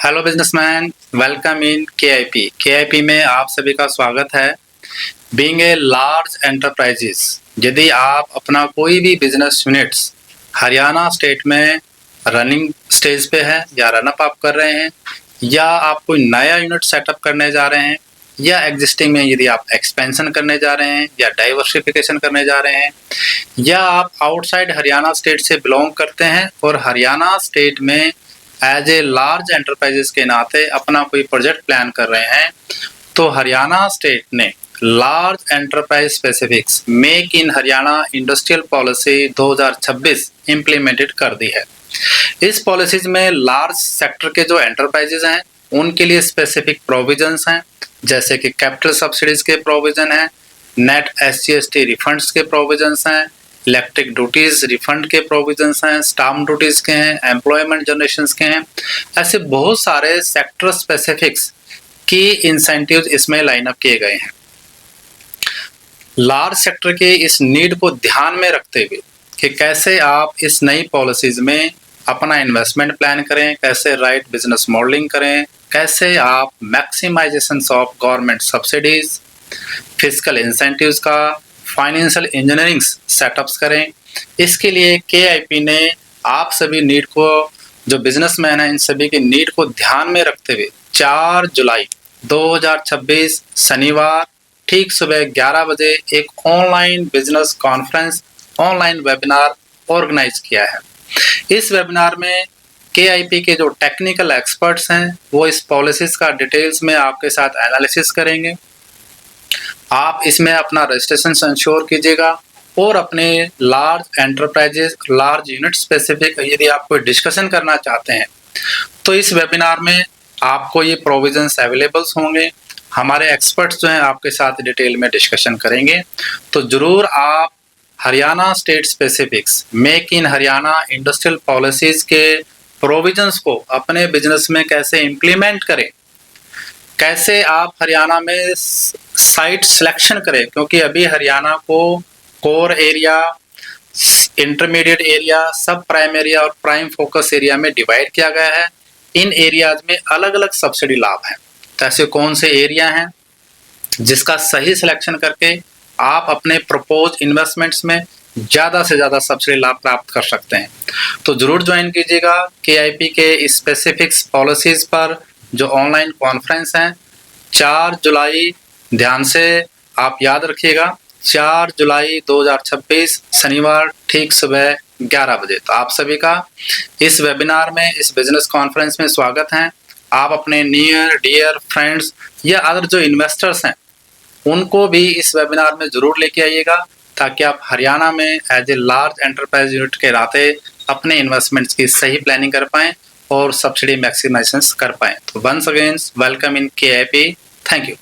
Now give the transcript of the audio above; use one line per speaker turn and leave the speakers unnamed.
Hello businessman, welcome in KIP. KIP में आप सभी का स्वागत है। बीइंग ए लार्ज एंटरप्राइजेस, यदि आप अपना कोई भी बिजनेस यूनिट्स हरियाणा स्टेट में रनिंग स्टेज पे है या रनअप आप कर रहे हैं, या आप कोई नया यूनिट सेटअप करने जा रहे हैं, या एग्जिस्टिंग में यदि आप एक्सपेंशन करने जा रहे हैं या डाइवर्सिफिकेशन करने जा रहे हैं, या आप आउटसाइड हरियाणा स्टेट से बिलोंग करते हैं और हरियाणा स्टेट में एज ए लार्ज एंटरप्राइजेस के नाते अपना कोई प्रोजेक्ट प्लान कर रहे हैं, तो हरियाणा स्टेट ने large enterprise specifics make in Haryana industrial policy 2026 implemented कर दी है। इस पॉलिसीज में लार्ज सेक्टर के जो एंटरप्राइजेस हैं उनके लिए स्पेसिफिक प्रोविजंस हैं, जैसे कि कैपिटल सब्सिडीज के प्रोविजन है, नेट SGST रिफंड्स के प्रोविजंस हैं, इलेक्ट्रिक ड्यूटीज रिफंड के प्रोविजंस हैं, स्टाम्प ड्यूटीज के हैं, एम्प्लॉयमेंट जनरेशन के हैं। ऐसे बहुत सारे सेक्टर स्पेसिफिक्स की इंसेंटिव्स इसमें लाइन अप किए गए हैं। लार्ज सेक्टर के इस नीड को ध्यान में रखते हुए कि कैसे आप इस नई पॉलिसीज में अपना इन्वेस्टमेंट प्लान करें, कैसे राइट बिजनेस मॉडलिंग करें, कैसे आप maximisation of government subsidies, physical incentives का फाइनेंशियल इंजीनियरिंग सेटअप्स करें। इसके लिए केआईपी ने आप सभी नीड को, जो बिजनेसमैन हैं, इन सभी की नीड को ध्यान में रखते हुए 4 जुलाई 2026 शनिवार ठीक सुबह 11 बजे एक online business conference, online webinar organise किया है। इस वेबिनार में केआईपी के जो टेक्निकल एक्सपर्ट्स हैं वो इस पॉलिसीज का डिटेल्स में आपके साथ एनालिसिस करेंगे। आप इसमें अपना रजिस्ट्रेशन इंश्योर कीजिएगा और अपने large enterprises, large unit specific यदि आप कोई डिस्कशन करना चाहते हैं तो इस वेबिनार में आपको ये प्रोविजंस अवेलेबल्स होंगे। हमारे एक्सपर्ट्स जो हैं आपके साथ डिटेल में डिस्कशन करेंगे। तो जरूर आप Haryana state specifics make in Haryana industrial policies के प्रोविजंस को अपने बिजनेस में कैसे इम्प्लीमेंट करें, कैसे आप हरियाणा में साइट सिलेक्शन करें, क्योंकि अभी हरियाणा को कोर एरिया, इंटरमीडिएट एरिया, सब प्राइम एरिया और प्राइम फोकस एरिया में डिवाइड किया गया है। इन एरियाज में अलग अलग सब्सिडी लाभ हैं। तो ऐसे कौन से एरिया हैं जिसका सही सिलेक्शन करके आप अपने प्रपोज इन्वेस्टमेंट्स में ज़्यादा से ज़्यादा सब्सिडी लाभ प्राप्त कर सकते हैं। तो ज़रूर ज्वाइन कीजिएगा केआईपी के स्पेसिफिक्स पॉलिसीज पर जो ऑनलाइन कॉन्फ्रेंस है 4 जुलाई। ध्यान से आप याद रखिएगा, 4 जुलाई 2026 शनिवार ठीक सुबह 11 बजे। तो आप सभी का इस वेबिनार में, इस बिजनेस कॉन्फ्रेंस में स्वागत है। आप अपने नियर डियर फ्रेंड्स या अदर जो इन्वेस्टर्स हैं उनको भी इस वेबिनार में जरूर लेके आइएगा, ताकि आप हरियाणा में as a large enterprise unit के नाते अपने इन्वेस्टमेंट्स की सही प्लानिंग कर पाएं और सब्सिडी मैक्सिमाइजेशन कर पाएं। तो once again welcome in KIP. Thank you.